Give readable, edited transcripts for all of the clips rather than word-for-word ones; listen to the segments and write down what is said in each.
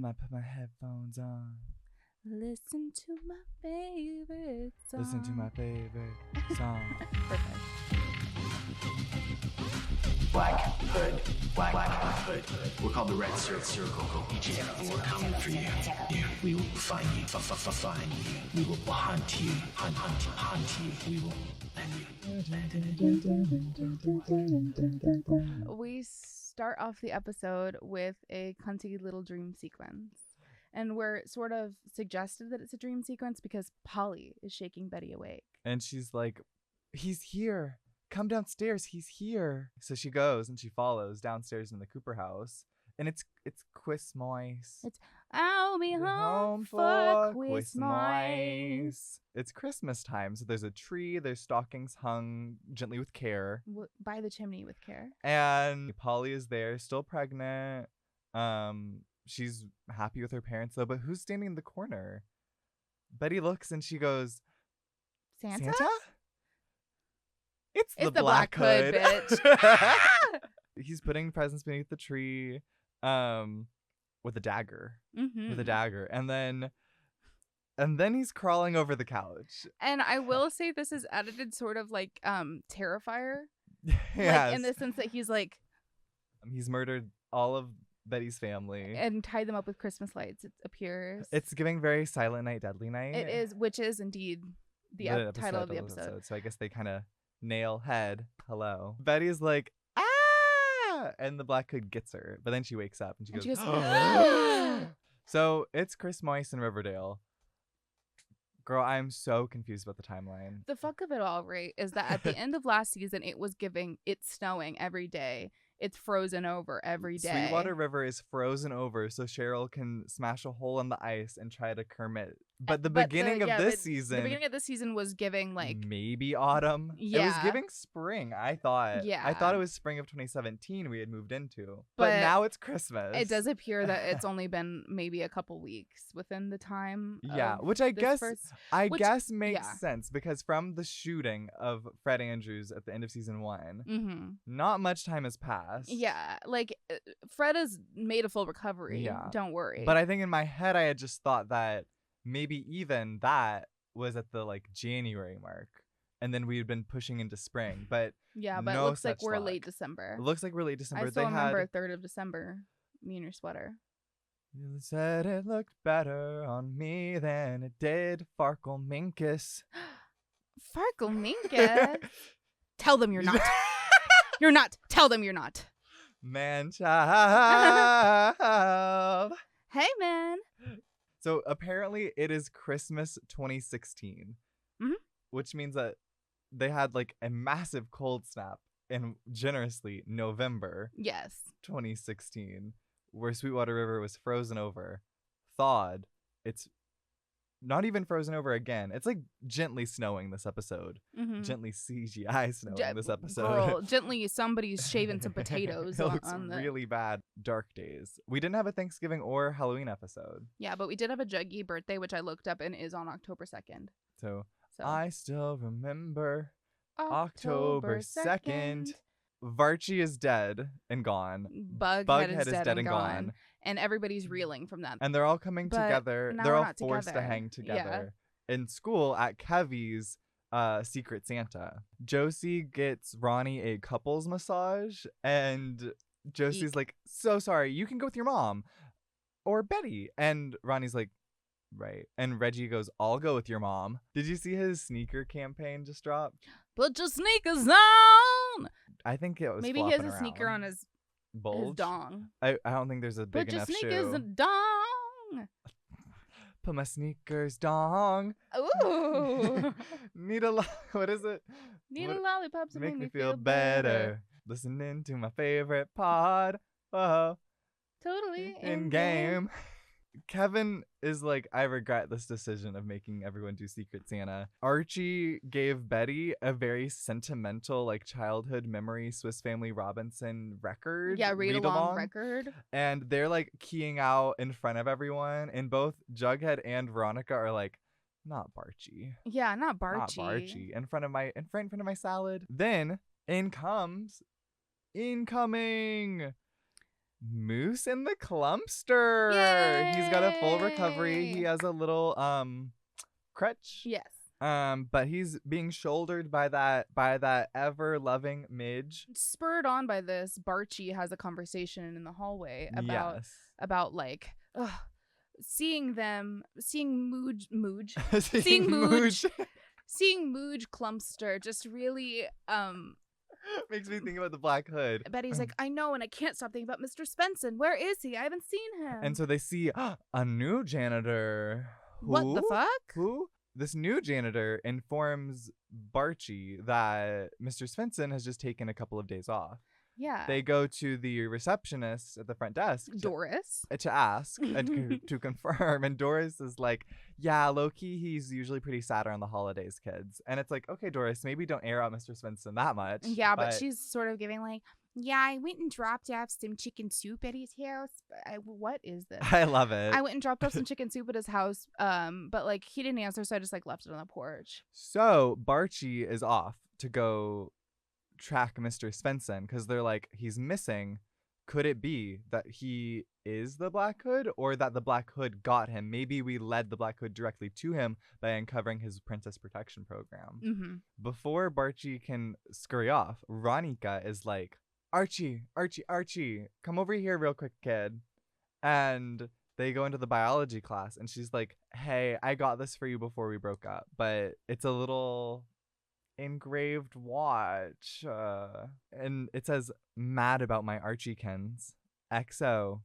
I put my headphones on. Listen to my favorite song. Listen to my favorite song. Perfect. Black Hood. We're called the Red Circle. Each and we're coming for you. Yeah, we will find you. Find you. We will hunt you. Hunt you. We will land you. We start off the episode with a cunty little dream sequence. And we're sort of suggested that it's a dream sequence because Polly is shaking Betty awake. And she's like, he's here. Come downstairs. He's here. So she goes and she follows downstairs in the Cooper house. And it's Christmas. It's I'll be home for Christmas. It's Christmas time. So there's a tree. There's stockings hung gently with care. By the chimney with care. And Polly is there, still pregnant. She's happy with her parents, though. But who's standing in the corner? Betty looks and she goes, Santa? It's the Black Hood, bitch. He's putting presents beneath the tree with a dagger. Mm-hmm. With a dagger. And then he's crawling over the couch. And I will say this is edited sort of like Terrifier. Yes. Like in the sense that he's like... He's murdered all of Betty's family. And tied them up with Christmas lights, it appears. It's giving very Silent Night, Deadly Night. It is, which is indeed the title of the episode. So I guess they kind of nail head. Hello. Betty's like, ah! And the Black Hood gets her. But then she wakes up and she goes, So it's Chris Moyce in Riverdale. Girl, I'm so confused about the timeline. The fuck of it all, right, is that at the end of last season, it was giving, it's snowing every day. It's frozen over every day. Sweetwater River is frozen over so Cheryl can smash a hole in the ice and try to Kermit. But the beginning of this season... The beginning of this season was giving like... Maybe autumn? Yeah. It was giving spring, I thought. Yeah. I thought it was spring of 2017 we had moved into. But now it's Christmas. It does appear that it's only been maybe a couple weeks within the time. Yeah, which I guess makes sense because from the shooting of Fred Andrews at the end of season 1, not much time has passed. Yeah, like Fred has made a full recovery. Yeah. Don't worry. But I think in my head I had just thought that maybe even that was at the like January mark. And then we had been pushing into spring. But yeah, but it looks like we're late December. It looks like we're late December. I still remember 3rd of December. Me and your sweater. You said it looked better on me than it did Farkle Minkus. Farkle Minkus? Tell them you're not. You're not. Tell them you're not. Man child. Hey, man. So apparently it is Christmas 2016, which means that they had like a massive cold snap in generously November 2016, where Sweetwater River was frozen over, thawed. It's not even frozen over again. It's like gently snowing this episode. Gently CGI snowing this episode. Girl, gently somebody's shaving some potatoes. It looks really bad. Dark days. We didn't have a Thanksgiving or Halloween episode. Yeah, but we did have a Juggy birthday, which I looked up and is on October 2nd. So I still remember October 2nd. Varchie is dead and gone. Bughead is dead and gone. And everybody's reeling from that. And they're all coming together. They're all forced to hang together in school at Kevy's Secret Santa. Josie gets Ronnie a couples massage. And Josie's like, so sorry, you can go with your mom. Or Betty. And Ronnie's like, right. And Reggie goes, I'll go with your mom. Did you see his sneaker campaign just dropped? Put your sneakers on! I think it was maybe he has a sneaker on his bulge. His dong. I don't think there's a big enough shoe. Put your sneakers dong. Put my sneakers dong. Ooh. What is it? Need a lollipop to make me feel better. Listening to my favorite pod. Whoa. Totally Endgame. Kevin is like, I regret this decision of making everyone do Secret Santa. Archie gave Betty a very sentimental, like, childhood memory Swiss Family Robinson record. Yeah, read-along record. And they're, like, keying out in front of everyone. And both Jughead and Veronica are like, not Barchie. Yeah, not Barchie. Not Barchie. In front of my salad. Then, incoming Moose in the Clumpster. Yay! He's got a full recovery. He has a little crutch. Yes. But he's being shouldered by that ever loving Midge. Spurred on by this, Barchi has a conversation in the hallway about like seeing Mooj Clumpster just really makes me think about the Black Hood. Betty's like, I know, and I can't stop thinking about Mr. Svensson. Where is he? I haven't seen him. And so they see a new janitor. What the fuck? Who? This new janitor informs Barchi that Mr. Svensson has just taken a couple of days off. Yeah. They go to the receptionist at the front desk. Doris. To ask and to confirm. And Doris is like, yeah, low-key, he's usually pretty sad around the holidays, kids. And it's like, okay, Doris, maybe don't air out Mr. Svensson that much. Yeah, but she's sort of giving like, yeah, I went and dropped off some chicken soup at his house. What is this? I love it. I went and dropped off some chicken soup at his house, but like he didn't answer, so I just like left it on the porch. So Barchi is off to go track Mr. Svensson because they're like, he's missing. Could it be that he is the Black Hood or that the Black Hood got him? Maybe we led the Black Hood directly to him by uncovering his princess protection program. Mm-hmm. Before Barchi can scurry off, Ronika is like, Archie, come over here real quick, kid. And they go into the biology class and she's like, hey, I got this for you before we broke up, but it's a little engraved watch. And it says, mad about my Archiekins. XOV.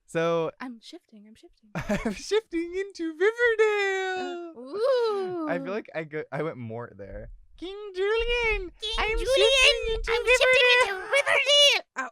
So I'm shifting. I'm shifting into Riverdale. Ooh. I feel like I went more there. King Julian. I'm shifting into Riverdale. Oh.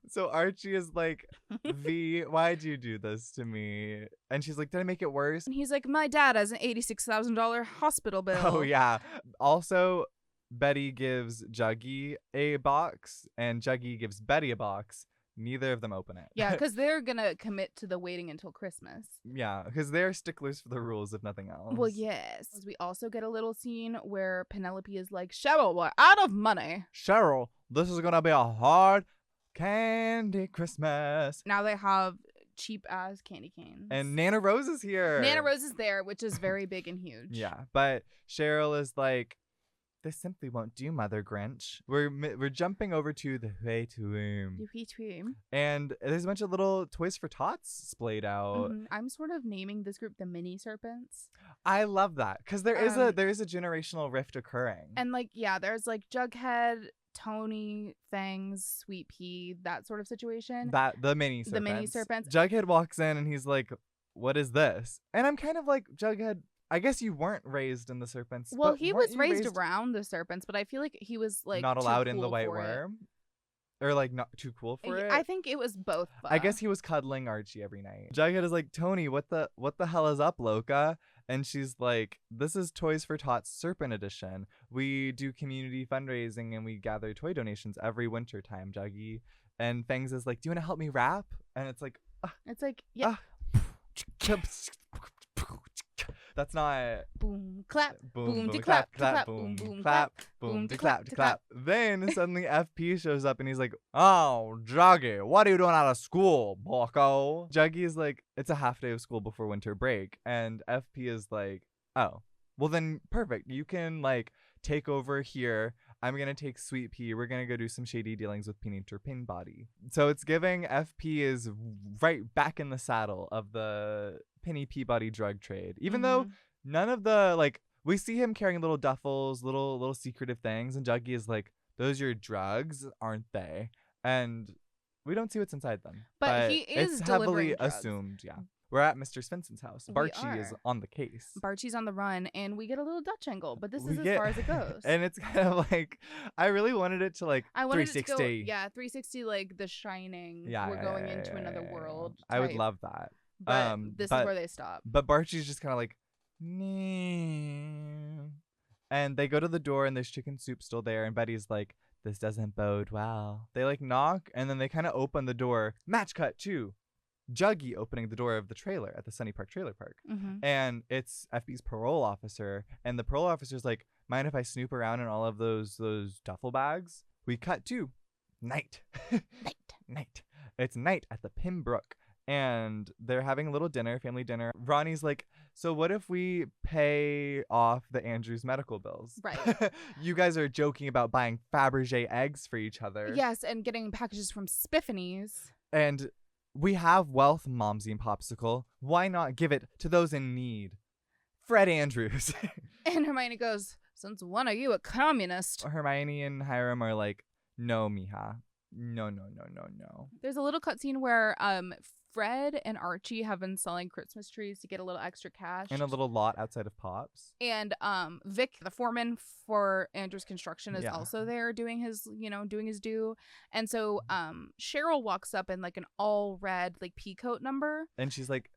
So Archie is like, V, why'd you do this to me? And she's like, did I make it worse? And he's like, my dad has an $86,000 hospital bill. Oh, yeah. Also, Betty gives Juggy a box, and Juggy gives Betty a box. Neither of them open it. Yeah, because they're going to commit to the waiting until Christmas. Yeah, because they're sticklers for the rules, if nothing else. Well, yes. We also get a little scene where Penelope is like, Cheryl, we're out of money. Cheryl, this is going to be a hard candy Christmas. Now they have cheap ass candy canes. And Nana Rose is here. Nana Rose is there, which is very big and huge. Yeah, but Cheryl is like, this simply won't do, Mother Grinch. We're jumping over to the Huey-Toom. And there's a bunch of little Toys for Tots splayed out. Mm-hmm. I'm sort of naming this group the Mini Serpents. I love that because there is a generational rift occurring. And like, yeah, there's like Jughead, Tony, Fangs, Sweet Pea, that sort of situation. The Mini Serpents. The Mini Serpents. Jughead walks in and he's like, what is this? And I'm kind of like, Jughead, I guess you weren't raised in the Serpents. Well, he was raised around the Serpents, but I feel like he was like not allowed too in cool the White for Worm. Or like not too cool for it. I think it was both. I guess he was cuddling Archie every night. Jughead is like, Tony, what the hell is up, Loca? And she's like, this is Toys for Tots Serpent Edition. We do community fundraising and we gather toy donations every winter time, Juggy. And Fangs is like, do you want to help me rap? And it's like, yeah. That's not boom clap boom to clap clap boom clap boom to clap to clap. Then suddenly FP shows up and he's like, oh, Juggy, what are you doing out of school, bucko? Juggy is like, it's a half day of school before winter break, and FP is like, oh, well then perfect, you can like take over here. I'm gonna take Sweet Pea. We're gonna go do some shady dealings with Peanut or Pin Body. So it's giving FP is right back in the saddle of the Penny Peabody drug trade. Even though none of the like, we see him carrying little duffels, little secretive things, and Juggy is like, those are your drugs, aren't they? And we don't see what's inside them. But he is it's heavily drugs. Assumed, yeah. We're at Mr. Svenson's house. Barchi is on the case. Barchi's on the run, and we get a little Dutch angle, but this is as far as it goes. And it's kind of like, I really wanted it to like 360. 360, like The Shining. Yeah, we're going into another world. I would love that. But this is where they stop. But Barchi's just kind of like, nee. And they go to the door, and there's chicken soup still there, and Betty's like, this doesn't bode well. They like knock, and then they kind of open the door. Match cut too. Juggy opening the door of the trailer at the Sunny Park Trailer Park. And it's FB's parole officer, and the parole officer's like, mind if I snoop around in all of those duffel bags? We cut to night. It's night at the Pembroke. And they're having a little dinner, family dinner. Ronnie's like, so what if we pay off the Andrews medical bills? Right. You guys are joking about buying Fabergé eggs for each other. Yes, and getting packages from Spiffany's. And we have wealth, Momsy and Popsicle. Why not give it to those in need? Fred Andrews. And Hermione goes, since when are you a communist? Hermione and Hiram are like, no, mija. No. There's a little cutscene where Fred and Archie have been selling Christmas trees to get a little extra cash. In a little lot outside of Pops. And Vic, the foreman for Andrews Construction, is also there doing his due. And so Cheryl walks up in like an all red like pea coat number. And she's like,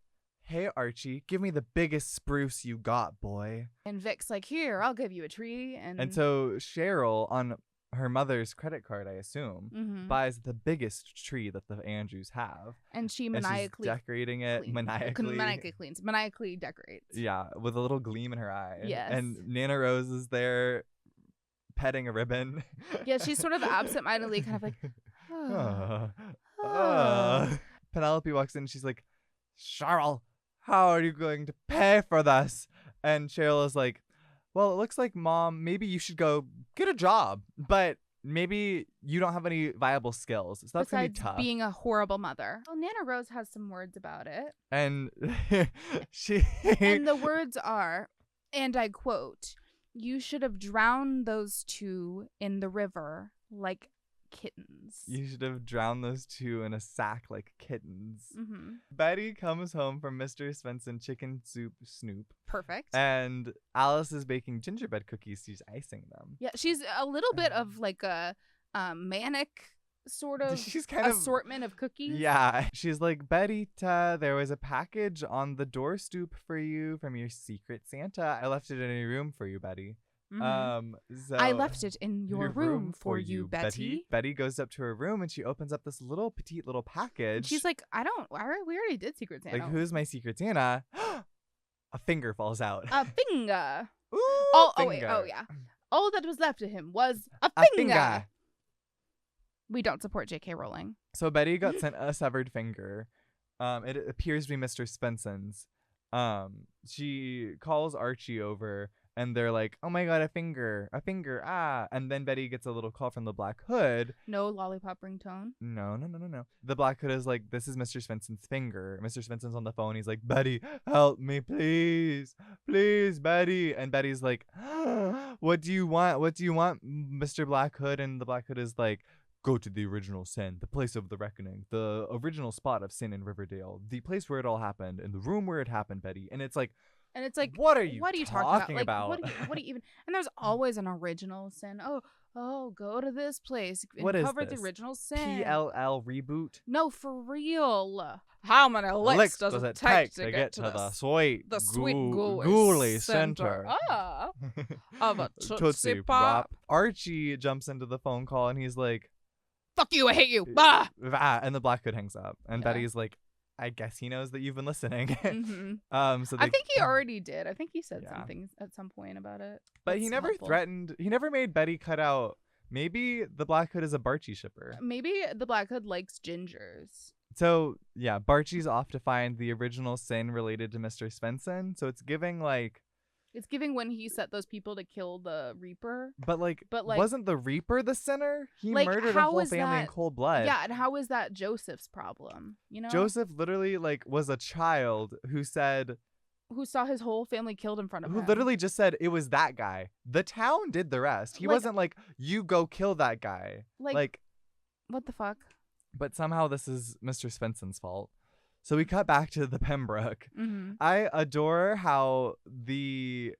hey, Archie, give me the biggest spruce you got, boy. And Vic's like, here, I'll give you a tree. And so Cheryl, on her mother's credit card, I assume, buys the biggest tree that the Andrews have. And she maniacally she's decorating it. Maniacally decorates. Yeah, with a little gleam in her eye. Yes. And Nana Rose is there petting a ribbon. Yeah, she's sort of absentmindedly kind of like, Penelope walks in and she's like, Cheryl, how are you going to pay for this? And Cheryl is like, well, it looks like, Mom, maybe you should go get a job, but maybe you don't have any viable skills. So that's going to be tough. Being a horrible mother. Well, Nana Rose has some words about it. And And the words are, and I quote, you should have drowned those two in the river like kittens. You should have drowned those two in a sack like kittens. Mm-hmm. Betty comes home from Mr. Svensson chicken soup snoop. Perfect. And Alice is baking gingerbread cookies. She's icing them. Yeah, she's a little bit of like a manic sort of assortment of cookies. Yeah. She's like, Betty, there was a package on the door stoop for you from your secret Santa. I left it in your room for you, Betty. Mm-hmm. So I left it in your room for you, Betty. Betty goes up to her room and she opens up this little petite little package. And she's like, we already did Secret Santa. Like, who's my Secret Santa? A finger falls out. A finger. Ooh, finger. Wait, yeah. All that was left of him was a finger. We don't support J.K. Rowling. So Betty got sent a severed finger. It appears to be Mr. Svenson's. She calls Archie over. And they're like, oh my God, a finger, ah. And then Betty gets a little call from the Black Hood. No lollipop ringtone? No. The Black Hood is like, this is Mr. Svenson's finger. Mr. Svenson's on the phone. He's like, Betty, help me, please. Please, Betty. And Betty's like, what do you want? What do you want, Mr. Black Hood? And the Black Hood is like, go to the original sin, the place of the reckoning, the original spot of sin in Riverdale, the place where it all happened, in the room where it happened, Betty. And it's like, what are you talking about? What do you even? And there's always an original sin. Oh, go to this place and cover the original sin. PLL reboot? No, for real. How many licks does it take to get to the sweet gooey center of a Tootsie Pop? Archie jumps into the phone call and he's like, "Fuck you, I hate you." Bah! And the Black Hood hangs up. And Betty's like, I guess he knows that you've been listening. Mm-hmm. So I think he already did. I think he said something at some point about it. But he never threatened. He never made Betty cut out. Maybe the Black Hood is a Barchie shipper. Maybe the Black Hood likes gingers. So, yeah, Barchie's off to find the original sin related to Mr. Svensson. So it's giving like... It's giving when he set those people to kill the Reaper. But wasn't the Reaper the sinner? He murdered a whole family in cold blood. Yeah, and how is that Joseph's problem? You know? Joseph literally was a child who saw his whole family killed in front of him. Who literally just said it was that guy. The town did the rest. He wasn't like, you go kill that guy. Like what the fuck? But somehow this is Mr. Svensson's fault. So we cut back to the Pembroke. Mm-hmm. I adore how the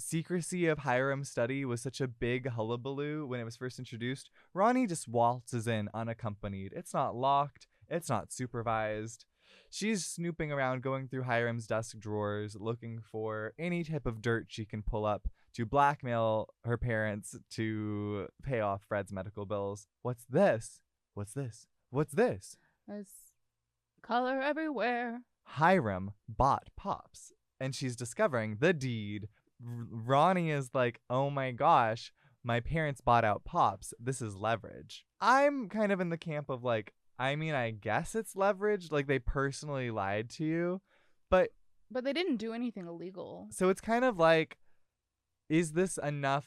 secrecy of Hiram's study was such a big hullabaloo when it was first introduced. Ronnie just waltzes in unaccompanied. It's not locked. It's not supervised. She's snooping around, going through Hiram's desk drawers, looking for any type of dirt she can pull up to blackmail her parents to pay off Fred's medical bills. What's this? What's this? What's this? There's color everywhere. Hiram bought Pops, and she's discovering the deed. Ronnie is like, oh my gosh, my parents bought out Pops. This is leverage. I'm kind of in the camp of I mean, I guess it's leverage. Like, they personally lied to you. But they didn't do anything illegal. So it's kind of like, is this enough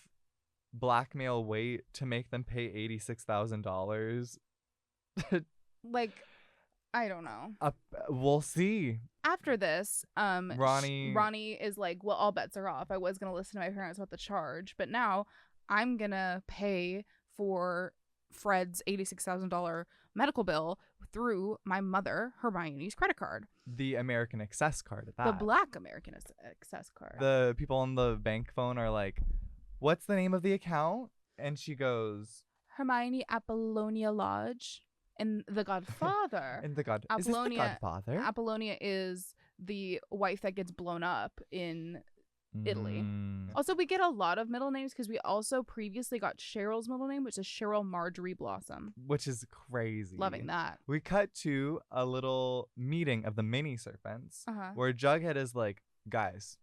blackmail weight to make them pay $86,000? Like, I don't know. We'll see. After this, Ronnie is like, well, all bets are off. I was going to listen to my parents about the charge, but now I'm going to pay for Fred's $86,000 medical bill through my mother, Hermione's credit card. The American Access card at that. The Black American Access card. The people on the bank phone are like, what's the name of the account? And she goes, Hermione Apollonia Lodge. And The Godfather. Is this The Godfather? Apollonia is the wife that gets blown up in Italy. Also, we get a lot of middle names because we also previously got Cheryl's middle name, which is Cheryl Marjorie Blossom. Which is crazy. Loving that. We cut to a little meeting of the mini serpents where Jughead is like, guys,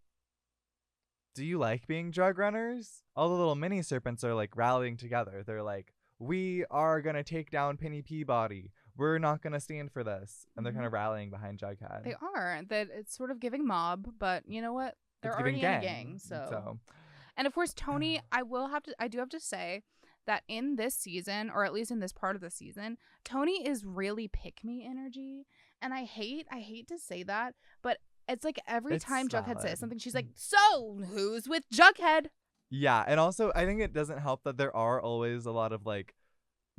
do you like being drug runners? All the little mini serpents are like rallying together. They're like, we are going to take down Penny Peabody. We're not going to stand for this. And they're kind of rallying behind Jughead. They are. That it's sort of giving mob, but you know what? They're already in a gang. So. And of course, Tony, I do have to say that in this season, or at least in this part of the season, Tony is really pick-me energy. And I hate to say that, but it's like every time Jughead says something, she's like, so who's with Jughead? Yeah, and also I think it doesn't help that there are always a lot of like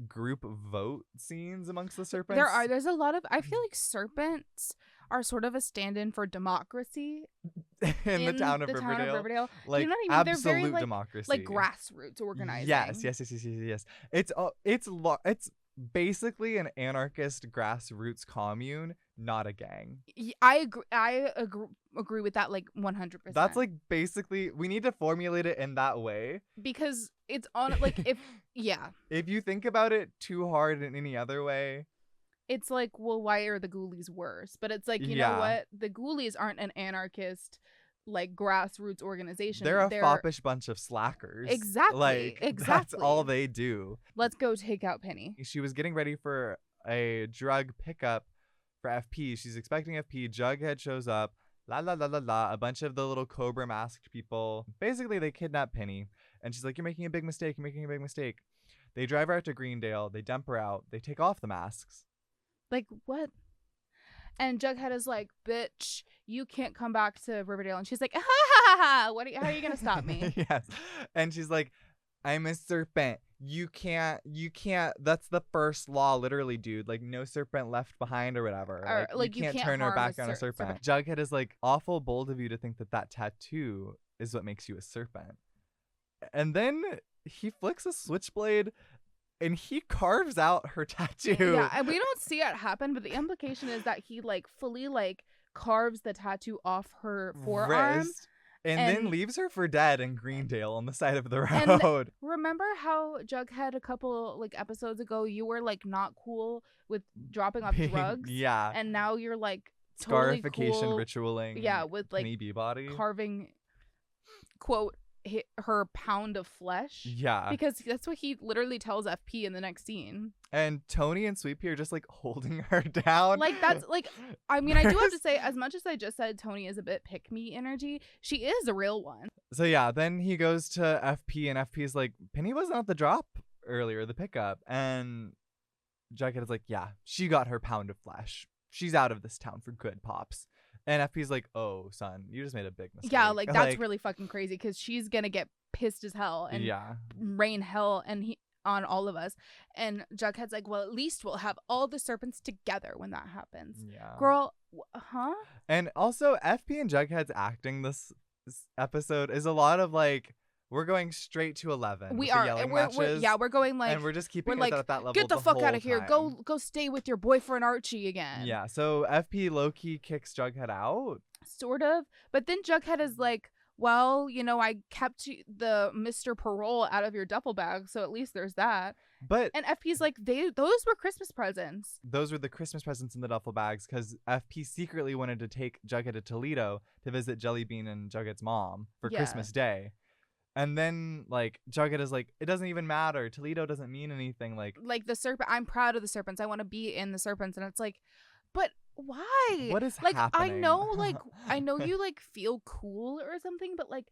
group vote scenes amongst the serpents. There's a lot of, I feel like serpents are sort of a stand-in for democracy in the town of Riverdale. you Like, know what I mean? They're absolute very democracy. Like grassroots organizing. Yes. It's basically an anarchist grassroots commune, not a gang. I agree with that, like 100%. That's like basically, we need to formulate it in that way because it's on like if you think about it too hard in any other way, it's like, well, why are the Ghoulies worse? But it's like, you know what, the Ghoulies aren't an anarchist like grassroots organization. They're a foppish bunch of slackers. Exactly. That's all they do. Let's go take out Penny. She was getting ready for a drug pickup for FP. She's expecting FP. Jughead shows up. La la la la la. A bunch of the little cobra masked people. Basically, they kidnap Penny. And she's like, you're making a big mistake. You're making a big mistake. They drive her out to Greendale. They dump her out. They take off the masks. Like, what? And Jughead is like, bitch, you can't come back to Riverdale. And she's like, ha ha ha ha. How are you going to stop me? Yes. And she's like, I'm a serpent. You can't. That's the first law, literally, dude. Like, no serpent left behind or whatever. Or, like you can't turn her back on a serpent. Jughead is like, awful bold of you to think that tattoo is what makes you a serpent. And then he flicks a switchblade and he carves out her tattoo. Yeah, and we don't see it happen, but the implication is that he like fully like carves the tattoo off her forearm. Wrist, and then leaves her for dead in Greendale on the side of the road. And remember how Jughead a couple like episodes ago, you were like not cool with dropping off drugs? Yeah. And now you're like totally scarification cool, ritualing. Yeah, with like Peabody carving, quote, her pound of flesh. Yeah. Because that's what he literally tells FP in the next scene. And Tony and Sweet Pea are just like holding her down. Like that's like, I mean, I do have to say, as much as I just said Tony is a bit pick-me energy, she is a real one. So yeah, then he goes to FP and FP is like, Penny wasn't at the drop earlier, the pickup. And Jughead is like, yeah, she got her pound of flesh. She's out of this town for good, Pops. And FP's like, oh, son, you just made a big mistake. Yeah, like, that's really fucking crazy because she's going to get pissed as hell and rain hell on all of us. And Jughead's like, well, at least we'll have all the serpents together when that happens. Yeah. Girl, huh? And also, FP and Jughead's acting this episode is a lot of like, we're going straight to 11. We are. We're going like, and we're just keeping it at that level. Get the fuck out of here. Go stay with your boyfriend Archie again. Yeah. So FP low-key kicks Jughead out. Sort of. But then Jughead is like, well, you know, I kept the Mr. Parole out of your duffel bag, so at least there's that. And FP's like, those were Christmas presents. Those were the Christmas presents in the duffel bags because FP secretly wanted to take Jughead to Toledo to visit Jellybean and Jughead's mom for Christmas Day. And then, like, Jughead is like, it doesn't even matter. Toledo doesn't mean anything. Like the serpent. I'm proud of the serpents. I want to be in the serpents. And it's like, but why? What is like, happening? I know you, like, feel cool or something, but, like,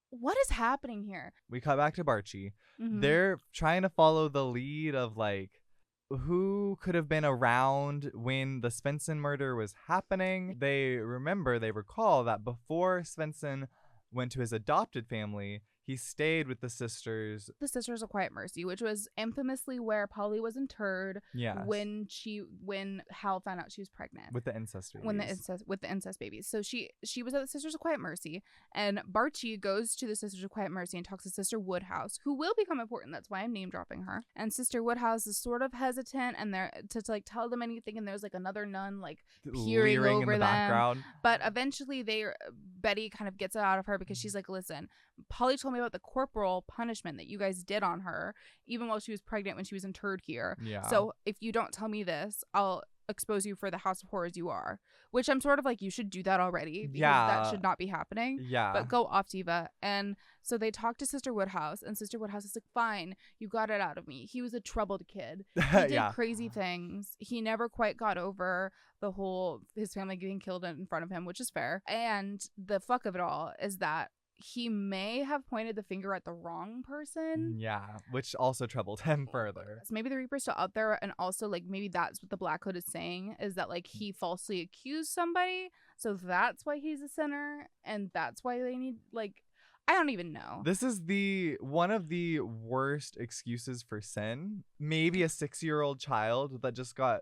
what is happening here? We cut back to Barchi. They're trying to follow the lead of, like, who could have been around when the Svensson murder was happening. They recall that before Svensson went to his adopted family, he stayed with the Sisters. The Sisters of Quiet Mercy, which was infamously where Polly was interred. Yes. When Hal found out she was pregnant with the incest babies. With the incest babies. So she was at the Sisters of Quiet Mercy, and Barchi goes to the Sisters of Quiet Mercy and talks to Sister Woodhouse, who will become important. That's why I'm name dropping her. And Sister Woodhouse is sort of hesitant, and they're to like tell them anything. And there's like another nun like peering over in the background. But eventually, Betty kind of gets it out of her because she's like, "Listen, Polly told me about the corporal punishment that you guys did on her, even while she was pregnant when she was interred here. Yeah. So if you don't tell me this, I'll expose you for the House of Horrors you are." Which I'm sort of like, you should do that already, because that should not be happening. Yeah. But go off, Diva. And so they talk to Sister Woodhouse, and Sister Woodhouse is like, "Fine, you got it out of me. He was a troubled kid. He did crazy things. He never quite got over the whole his family getting killed in front of him," which is fair. And the fuck of it all is that he may have pointed the finger at the wrong person. Yeah, which also troubled him further. So maybe the Reaper's still out there, and also, like, maybe that's what the Black Hood is saying, is that, like, he falsely accused somebody, so that's why he's a sinner, and that's why they need, like, I don't even know. This is one of the worst excuses for sin. Maybe a 6-year-old child that just got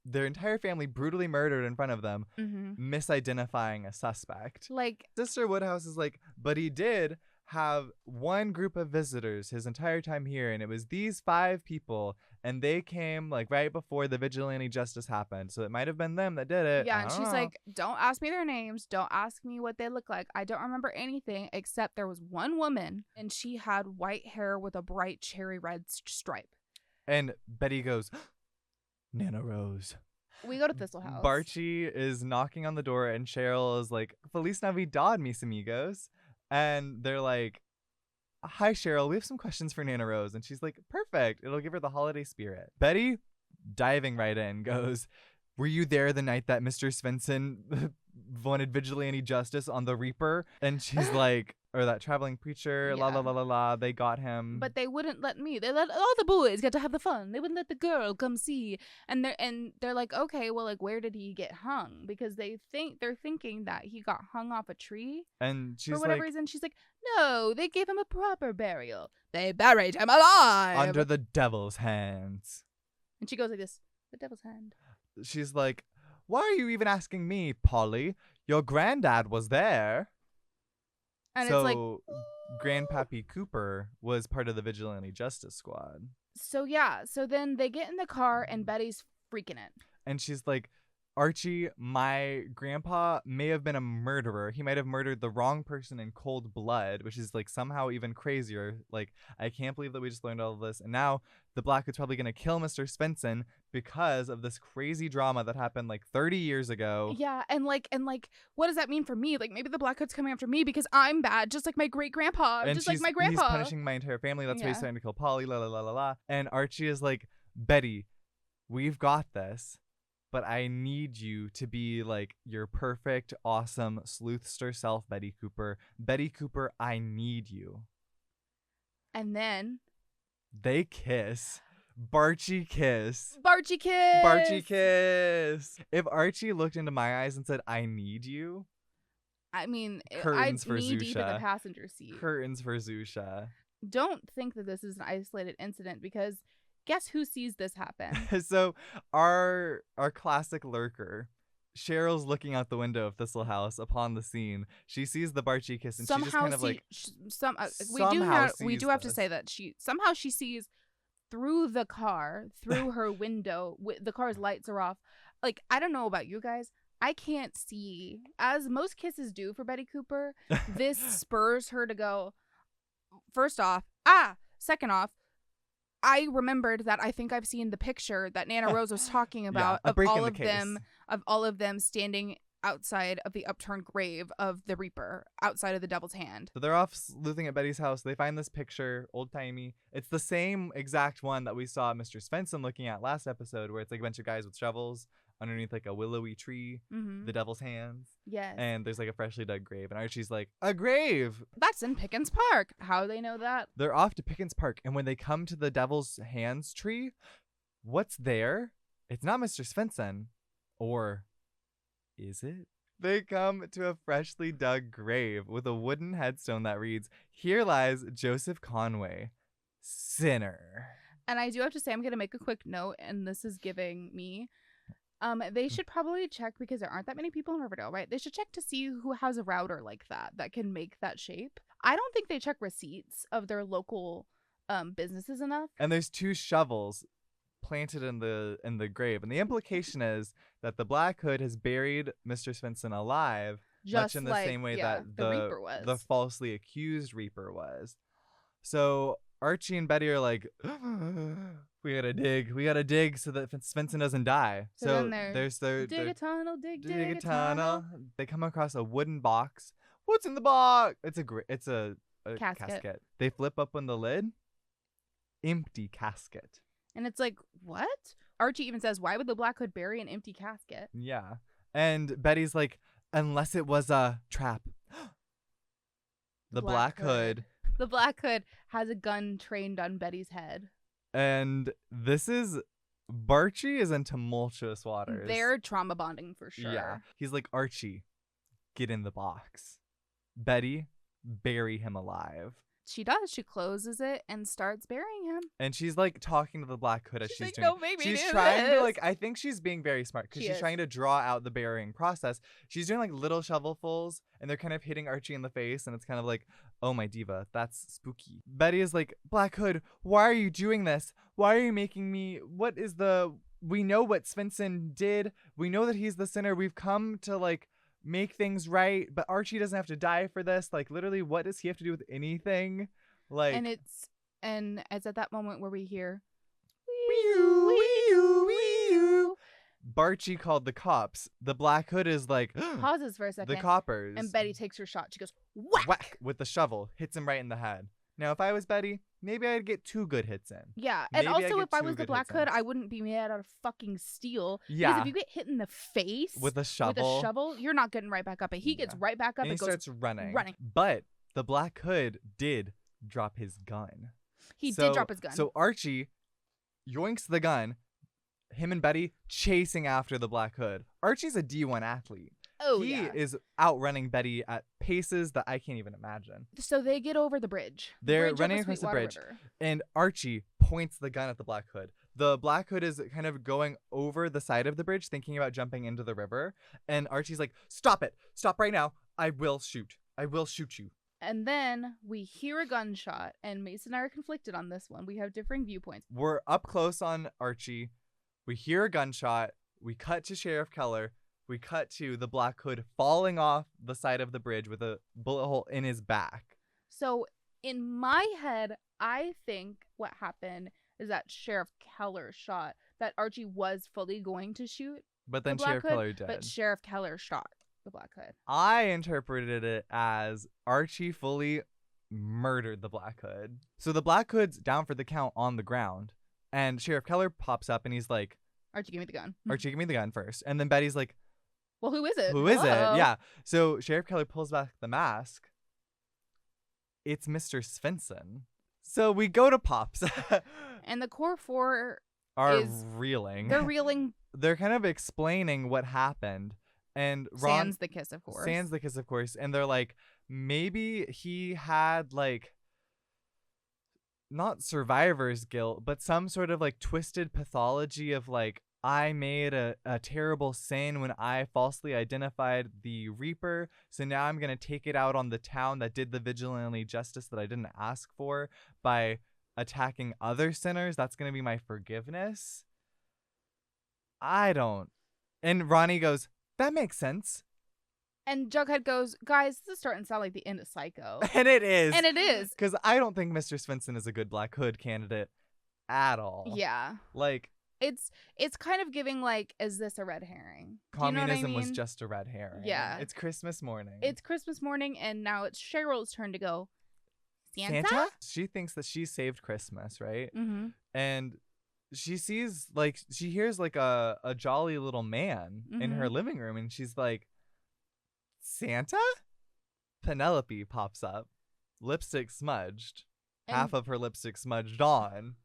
their entire family brutally murdered in front of them, misidentifying a suspect. Like, Sister Woodhouse is like, but he did have one group of visitors his entire time here, and it was these 5 people, and they came like right before the vigilante justice happened, so it might have been them that did it. Yeah, and she's like, don't ask me their names, don't ask me what they look like. I don't remember anything except there was one woman, and she had white hair with a bright cherry red stripe. And Betty goes, Nana Rose. We go to Thistle House. Barchi is knocking on the door, and Cheryl is like, Feliz Navidad, mis amigos. And they're like, hi, Cheryl, we have some questions for Nana Rose. And she's like, perfect. It'll give her the holiday spirit. Betty, diving right in, goes, were you there the night that Mr. Svensson wanted vigilante justice on the Reaper? And she's like, or that traveling preacher, la la la la la, they got him. But they wouldn't let me. They let all the boys get to have the fun. They wouldn't let the girl come see. And they're like, okay, well, like, where did he get hung? Because they're thinking that he got hung off a tree. And she's for whatever like, reason, she's like, no, they gave him a proper burial. They buried him alive under the devil's hands. And she goes like this, the devil's hand. She's like, why are you even asking me, Polly? Your granddad was there. And so, it's like, Grandpappy Cooper was part of the Vigilante Justice Squad. So, yeah. So then they get in the car, and Betty's freaking it. And she's like, Archie, my grandpa may have been a murderer. He might have murdered the wrong person in cold blood, which is like somehow even crazier. Like, I can't believe that we just learned all of this. And now the Black Hood's probably going to kill Mr. Svensson because of this crazy drama that happened like 30 years ago. Yeah, and like, what does that mean for me? Like, maybe the Black Hood's coming after me because I'm bad, just like my great grandpa, and just like my grandpa. He's punishing my entire family. That's why he's trying to kill Polly. La la la la la. And Archie is like, Betty, we've got this. But I need you to be like your perfect, awesome sleuthster self, Betty Cooper. Betty Cooper, I need you. And then they kiss. Barchi kiss. Barchi kiss. Barchi kiss. If Archie looked into my eyes and said, I need you. I mean, curtains for knee Zusha. deep in the passenger seat. Curtains for Zusha. Don't think that this is an isolated incident, because guess who sees this happen? So our classic lurker, Cheryl's looking out the window of Thistle House upon the scene. She sees the Barchi kiss, and somehow she just kind of like we do have to say that she sees through the car, through her window. The car's lights are off. Like, I don't know about you guys, I can't see, as most kisses do for Betty Cooper. This spurs her to go. First off, second off, I remembered that I think I've seen the picture that Nana Rose was talking about of all of them standing outside of the upturned grave of the Reaper, outside of the Devil's Hand. So they're off sleuthing at Betty's house. They find this picture, old-timey. It's the same exact one that we saw Mr. Svensson looking at last episode, where it's like a bunch of guys with shovels underneath like a willowy tree, the Devil's Hands. Yes. And there's like a freshly dug grave. And Archie's like, a grave! That's in Pickens Park. How do they know that? They're off to Pickens Park. And when they come to the Devil's Hands tree, what's there? It's not Mr. Svensson. Or is it? They come to a freshly dug grave with a wooden headstone that reads, "Here lies Joseph Conway, sinner." And I do have to say, I'm going to make a quick note, and this is giving me... they should probably check, because there aren't that many people in Riverdale, right? They should check to see who has a router like that can make that shape. I don't think they check receipts of their local businesses enough. And there's 2 shovels planted in the grave, and the implication is that the Black Hood has buried Mr. Svensson alive, just much in the same way that the Reaper was. The falsely accused Reaper was. So Archie and Betty are like, we gotta dig so that Svensson doesn't die. So there's their dig a tunnel, dig a tunnel. They come across a wooden box. What's in the box? It's a casket. They flip open the lid. Empty casket. And it's like, what? Archie even says, why would the Black Hood bury an empty casket? Yeah. And Betty's like, unless it was a trap. The Black Hood. The Black Hood has a gun trained on Betty's head. And this is... Barchie is in tumultuous waters. They're trauma bonding for sure. Yeah. He's like, Archie, get in the box. Betty, bury him alive. She does. She closes it and starts burying him. And she's like talking to the Black Hood as she's like, doing no, maybe she's do trying this. to like, I think she's being very smart because she's trying to draw out the burying process. She's doing like little shovelfuls and they're kind of hitting Archie in the face, and it's kind of like, oh my diva, that's spooky. Betty is like, Black Hood, why are you doing this? Why are you making me, we know what Svensson did. We know that he's the sinner. We've come to like make things right, but Archie doesn't have to die for this. Like literally, what does he have to do with anything? Like, and it's at that moment where we hear Barchie called the cops. The Black Hood is like pauses for a second. The coppers. And Betty takes her shot. She goes whack with the shovel, hits him right in the head. Now, if I was Betty, maybe I'd get 2 good hits in. Yeah, and also if I was the Black Hood, I wouldn't be made out of fucking steel. Yeah. Because if you get hit in the face with a shovel, you're not getting right back up. But he gets right back up and he goes starts running. But the Black Hood did drop his gun. He did drop his gun. So Archie yoinks the gun. Him and Betty chasing after the Black Hood. Archie's a D1 athlete. Oh, he is outrunning Betty at paces that I can't even imagine. So they get over the bridge. They're running across the bridge, and Archie points the gun at the Black Hood. The Black Hood is kind of going over the side of the bridge, thinking about jumping into the river. And Archie's like, stop it. Stop right now. I will shoot. I will shoot you. And then we hear a gunshot, and Mason and I are conflicted on this one. We have differing viewpoints. We're up close on Archie. We hear a gunshot. We cut to Sheriff Keller. We cut to the Black Hood falling off the side of the bridge with a bullet hole in his back. So in my head, I think what happened is that Sheriff Keller shot, that Archie was fully going to shoot. But then Sheriff Keller did. But Sheriff Keller shot the Black Hood. I interpreted it as Archie fully murdered the Black Hood. So the Black Hood's down for the count on the ground. And Sheriff Keller pops up and he's like, Archie, give me the gun. Archie, give me the gun first. And then Betty's like, well, who is it? Who is it? Yeah. So Sheriff Keller pulls back the mask. It's Mr. Svensson. So we go to Pops. And the Core 4 are reeling. They're reeling. They're kind of explaining what happened. And Ron sans the kiss, of course. Sans the kiss, of course. And they're like, maybe he had like not survivor's guilt, but some sort of like twisted pathology of like, I made a terrible sin when I falsely identified the Reaper, so now I'm going to take it out on the town that did the vigilante justice that I didn't ask for by attacking other sinners. That's going to be my forgiveness. I don't. And Ronnie goes, that makes sense. And Jughead goes, guys, this is starting to sound like the end of Psycho. And it is. And it is. Because I don't think Mr. Svensson is a good Black Hood candidate at all. Yeah. Like, it's kind of giving like, is this a red herring? Communism was just a red herring. Yeah. It's Christmas morning. It's Christmas morning, and now it's Cheryl's turn to go, Santa? She thinks that she saved Christmas, right? Mm-hmm. And she sees, like, she hears, like, a jolly little man in her living room, and she's like, Santa? Penelope pops up, lipstick smudged, half of her lipstick smudged on.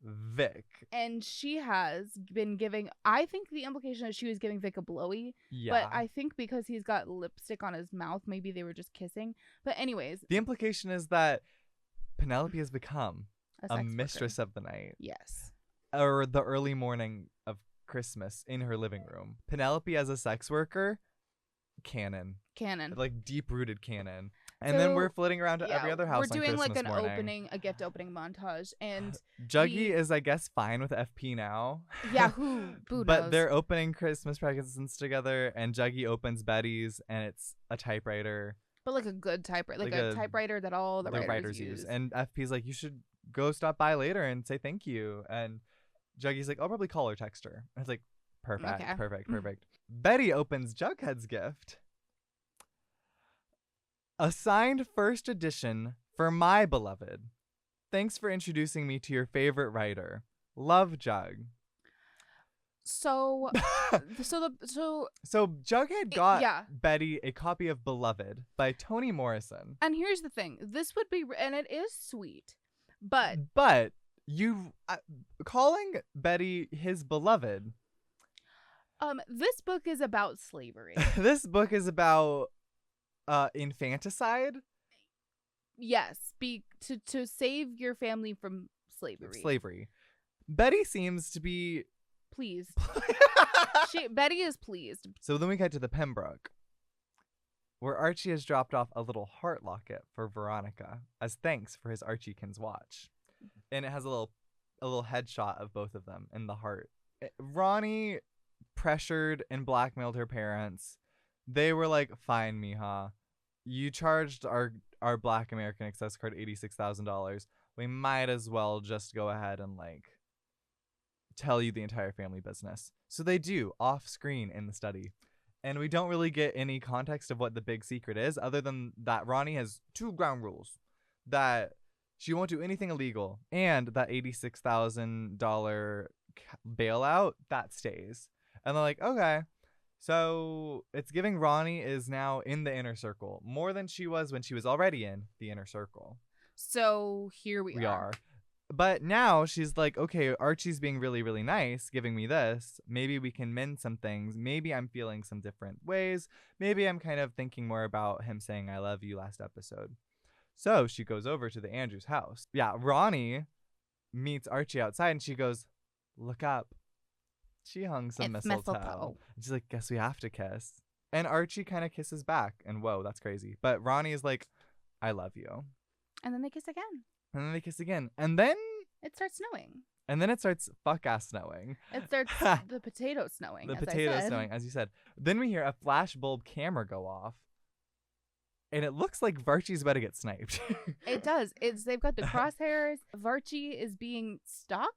Vic. And she has been giving, I think the implication is she was giving Vic a blowy. Yeah. But I think because he's got lipstick on his mouth, maybe they were just kissing. But anyways. The implication is that Penelope has become a mistress of the night. Yes. Or the early morning of Christmas in her living room. Penelope as a sex worker, canon. Like deep-rooted canon. And then we're flitting around to every other house on Christmas morning. We're doing like a gift opening montage. And Juggy is, I guess, fine with FP now. Yeah, who knows? But they're opening Christmas presents together, and Juggy opens Betty's, and it's a typewriter. But like a good typewriter. Like a typewriter that all the writers use. And FP's like, you should go stop by later and say thank you. And Juggy's like, I'll probably call or text her. And it's like, perfect. Betty opens Jughead's gift. A signed first edition for my beloved. Thanks for introducing me to your favorite writer. Love, Jug. So Jughead got Betty a copy of Beloved by Toni Morrison. And here's the thing. This would be, and it is sweet, but you calling Betty his beloved. This book is about slavery. This book is about infanticide. Yes, to save your family from slavery. Betty seems to be pleased. Betty is pleased. So then we get to the Pembroke, where Archie has dropped off a little heart locket for Veronica as thanks for his Archiekins watch, and it has a little headshot of both of them in the heart. Ronnie pressured and blackmailed her parents. They were like, "Fine, mija, you charged our Black American Express card $86,000. We might as well just go ahead and like tell you the entire family business." So they do off screen in the study. And we don't really get any context of what the big secret is, other than that Ronnie has 2 ground rules. That she won't do anything illegal, and that $86,000 bailout, that stays. And they're like, okay. So it's giving Ronnie is now in the inner circle, more than she was when she was already in the inner circle. So here we are. But now she's like, okay, Archie's being really, really nice, giving me this. Maybe we can mend some things. Maybe I'm feeling some different ways. Maybe I'm kind of thinking more about him saying I love you last episode. So she goes over to the Andrews house. Yeah, Ronnie meets Archie outside and she goes, look up. She hung some mistletoe. And she's like, guess we have to kiss. And Archie kind of kisses back. And whoa, that's crazy. But Ronnie is like, I love you. And then they kiss again. And then they kiss again. And then it starts snowing. And then it starts fuck-ass snowing. It starts the potato snowing, snowing, as you said. Then we hear a flashbulb camera go off. And it looks like Varchie's about to get sniped. It does. They've got the crosshairs. Varchie is being stalked.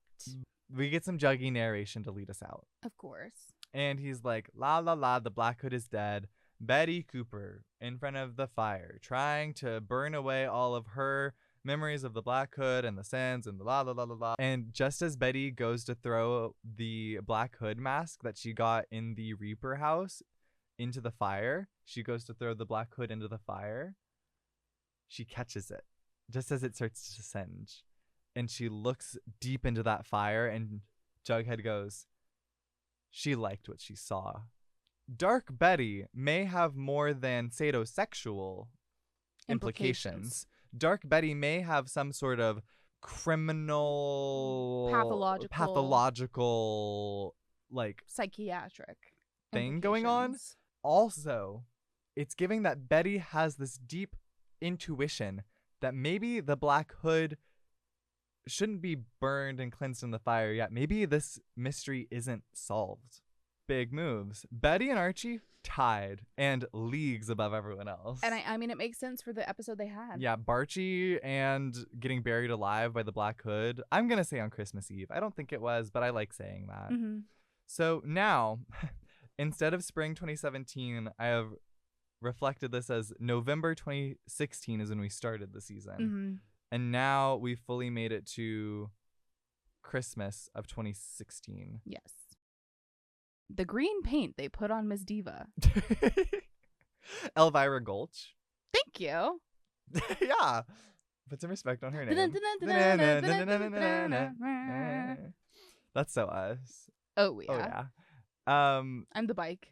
We get some Juggy narration to lead us out. Of course. And he's like, la la la, the Black Hood is dead. Betty Cooper in front of the fire, trying to burn away all of her memories of the Black Hood and the sins and the la la la la la. And just as Betty goes to throw the Black Hood mask that she got in the Reaper house into the fire, she goes to throw the Black Hood into the fire. She catches it just as it starts to singe. And she looks deep into that fire, and Jughead goes, she liked what she saw. Dark Betty may have more than sadossexual implications. Dark Betty may have some sort of criminal, pathological, like psychiatric thing going on. Also, it's giving that Betty has this deep intuition that maybe the Black Hood shouldn't be burned and cleansed in the fire yet. Maybe this mystery isn't solved. Big moves. Betty and Archie tied and leagues above everyone else. And I mean, it makes sense for the episode they had. Yeah, Barchie and getting buried alive by the Black Hood. I'm going to say on Christmas Eve. I don't think it was, but I like saying that. Mm-hmm. So now, instead of spring 2017, I have reflected this as November 2016 is when we started the season. Mm-hmm. And now we fully made it to Christmas of 2016. Yes. The green paint they put on Miss Diva. Elvira Gulch. Thank you. Yeah. Put some respect on her name. That's so us. Oh, yeah. Oh, yeah. I'm the bike.